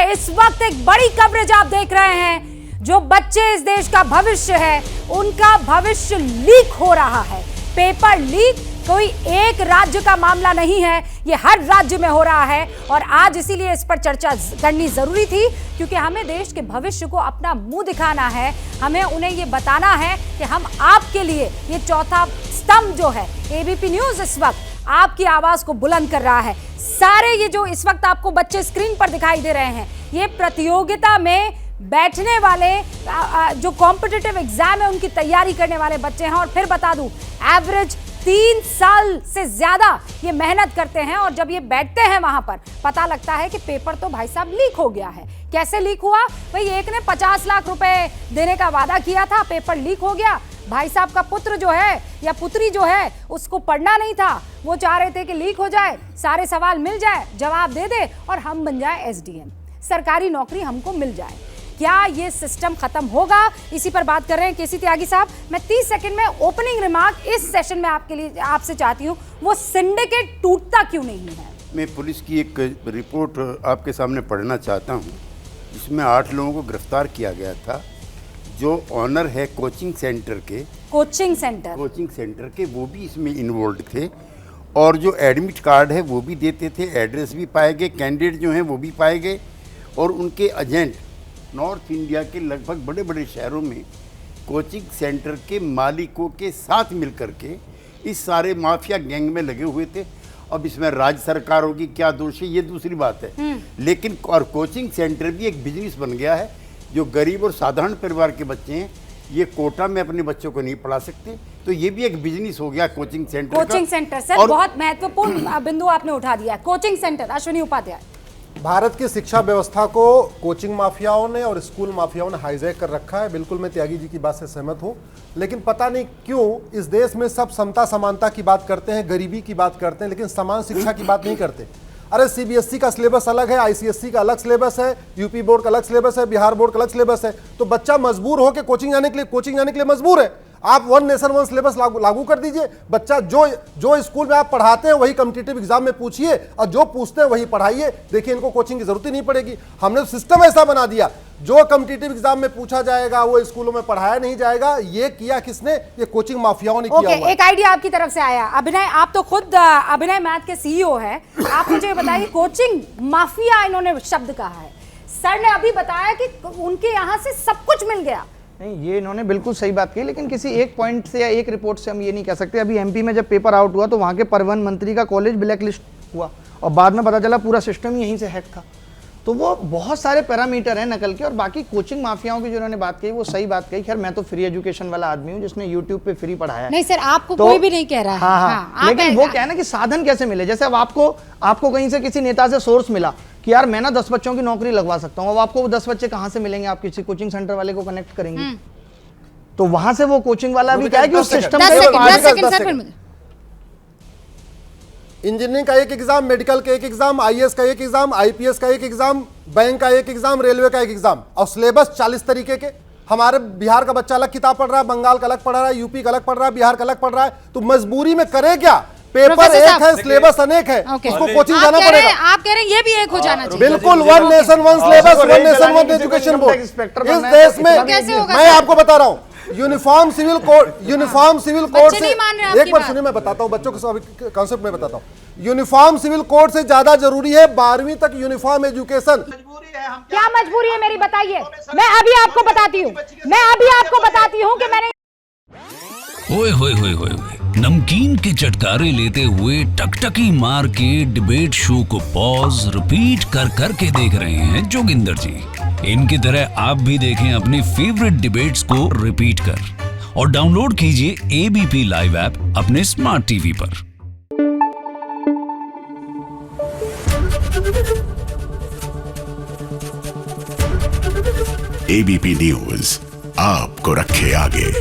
इस वक्त एक बड़ी कवरेज आप देख रहे हैं। जो बच्चे इस देश का भविष्य है, उनका भविष्य लीक हो रहा है। पेपर लीक कोई एक राज्य का मामला नहीं है, ये हर राज्य में हो रहा है। और आज इसीलिए इस पर चर्चा करनी जरूरी थी, क्योंकि हमें देश के भविष्य को अपना मुंह दिखाना है। हमें उन्हें ये बताना है कि हम आपके लिए ये चौथा स्तंभ जो है, एबीपी न्यूज इस वक्त आपकी आवाज को बुलंद कर रहा है। सारे ये जो इस वक्त आपको बच्चे स्क्रीन पर दिखाई दे रहे हैं, ये प्रतियोगिता में बैठने वाले जो कॉम्पिटिटिव एग्जाम है उनकी तैयारी करने वाले बच्चे हैं। और फिर बता दूं, एवरेज 3 साल से ज्यादा ये मेहनत करते हैं। और जब ये बैठते हैं वहां पर, पता लगता है कि पेपर तो भाई साहब लीक हो गया है। कैसे लीक हुआ भाई? एक ने 50 लाख रुपए देने का वादा किया था, पेपर लीक हो गया। भाई साहब का पुत्र जो है या पुत्री जो है, उसको पढ़ना नहीं था, वो चाह रहे थे कि लीक हो जाए, सारे सवाल मिल जाए, जवाब दे दे और हम बन जाए एसडीएम, सरकारी नौकरी हमको मिल जाए। क्या ये सिस्टम खत्म होगा? इसी पर बात कर रहे हैं केसी त्यागी साहब। मैं 30 सेकंड में ओपनिंग रिमार्क इस सेशन में आपके लिए आपसे चाहती हूँ, वो सिंडिकेट टूटता क्यों नहीं है? मैं पुलिस की एक रिपोर्ट आपके सामने पढ़ना चाहता हूँ, जिसमें 8 लोगों को गिरफ्तार किया गया था। जो ऑनर है कोचिंग सेंटर के, वो भी इसमें इन्वॉल्व थे। और जो एडमिट कार्ड है वो भी देते थे, एड्रेस भी पाए गए, कैंडिडेट जो हैं वो भी पाए गए। और उनके एजेंट नॉर्थ इंडिया के लगभग बड़े बड़े शहरों में कोचिंग सेंटर के मालिकों के साथ मिलकर के इस सारे माफिया गैंग में लगे हुए थे। अब इसमें राज्य सरकार होगी क्या दोषी, ये दूसरी बात है। लेकिन और कोचिंग सेंटर भी एक बिजनेस बन गया है। जो गरीब और साधारण परिवार के बच्चे हैं, ये कोटा में अपने बच्चों को नहीं पढ़ा सकते, तो ये भी एक बिजनेस हो गया कोचिंग सेंटर। सर, बहुत महत्वपूर्ण बिंदु आपने उठा दिया। Coaching centre, Ashwini Upadhyay. भारत की शिक्षा व्यवस्था को कोचिंग माफियाओं ने और स्कूल माफियाओं ने हाईजैक कर रखा है। बिल्कुल मैं त्यागी जी की बात से सहमत हूं, लेकिन पता नहीं क्यों इस देश में सब समता समानता की बात करते हैं, गरीबी की बात करते हैं, लेकिन समान शिक्षा की बात नहीं करते। अरे सीबीएसई का सिलेबस अलग है, आईसीएसई का अलग सिलेबस है, यूपी बोर्ड का अलग सिलेबस है, बिहार बोर्ड का अलग सिलेबस है। तो बच्चा मजबूर हो के कोचिंग जाने के लिए मजबूर है। आप 1 नेशन 1 सिलेबस लागू कर दीजिए। बच्चा जो स्कूल में आप पढ़ाते हैं वही कॉम्पिटिटिव एग्जाम में पूछिए, और जो पूछते हैं वही पढ़ाइए। देखिए, इनको कोचिंग की जरूरत ही नहीं पड़ेगी। हमने सिस्टम ऐसा बना दिया, जो कॉम्पिटिटिव एग्जाम में पूछा जाएगा वो स्कूलों में पढ़ाया नहीं जाएगा। ये किया किसने? ये कोचिंग माफियाओं ने किया हुआ है। एक आइडिया आपकी तरफ से आया। अभिनय, आप तो खुद अभिनय मैथ के सीईओ हैं, आप मुझे बताइए, कोचिंग माफिया इन्होंने शब्द कहा है। सर ने अभी बताया कि उनके यहाँ से सब कुछ मिल गया। नहीं, ये इन्होंने बिल्कुल सही बात की, लेकिन किसी एक पॉइंट से या एक रिपोर्ट से हम ये नहीं कह सकते। अभी एमपी में जब पेपर आउट हुआ तो वहाँ के परिवहन मंत्री का कॉलेज ब्लैक लिस्ट हुआ, और बाद में पता चला पूरा सिस्टम ही यहीं से हैक था। तो वो बहुत सारे पैरामीटर हैं नकल के। और बाकी कोचिंग माफियाओं की जो उन्होंने बात कही, वो सही बात कही। खैर, मैं तो फ्री एजुकेशन वाला आदमी हूँ, जिसने यूट्यूब पे फ्री पढ़ाया। नहीं सर, आपको तो कोई भी नहीं कह रहा है। हाँ, लेकिन वो क्या है ना कि साधन कैसे मिले। जैसे अब आपको कहीं से किसी नेता से सोर्स मिला कि यार मैं ना 10 बच्चों की नौकरी लगवा सकता हूँ। अब आपको वो 10 बच्चे कहाँ से मिलेंगे? आप किसी कोचिंग सेंटर वाले को कनेक्ट करेंगे, तो वहां से वो कोचिंग वाला भी क्या है कि उस सिस्टम इंजीनियरिंग का एक एग्जाम, मेडिकल का एक एग्जाम, आईएएस का एक एग्जाम, आईपीएस का एक एग्जाम, बैंक का एक एग्जाम, रेलवे का एक एग्जाम, और सिलेबस 40 तरीके के। हमारे बिहार का बच्चा अलग किताब पढ़ रहा है, बंगाल का अलग पढ़ रहा है, यूपी का अलग पढ़ रहा है, बिहार का अलग पढ़ रहा है। तो मजबूरी में करे क्या? पेपर एक है, सिलेबस अनेक है, उसको कोचिंग जाना पड़ेगा। आप कह रहे हैं ये भी एक हो जाना चाहिए। बिल्कुल, 1 nation 1 syllabus, 1 nation 1 education board. इस देश में मैं आपको बता रहा हूँ, यूनिफॉर्म सिविल कोड से, एक बार सुनिए, मैं बताता हूँ बच्चों को कॉन्सेप्ट में बताता हूँ। यूनिफॉर्म सिविल कोड से ज्यादा जरूरी है 12वीं तक यूनिफॉर्म एजुकेशन। क्या मजबूरी है मेरी, बताइए। मैं अभी आपको बताती हूँ कि मैंने ओए होए होए होए नमकीन के चटकारे लेते हुए टकटकी मार के डिबेट शो को पॉज रिपीट कर करके देख रहे हैं जोगिंदर जी। इनकी तरह आप भी देखें अपनी फेवरेट डिबेट्स को रिपीट कर, और डाउनलोड कीजिए एबीपी लाइव ऐप अपने स्मार्ट टीवी पर। एबीपी न्यूज आपको रखे आगे।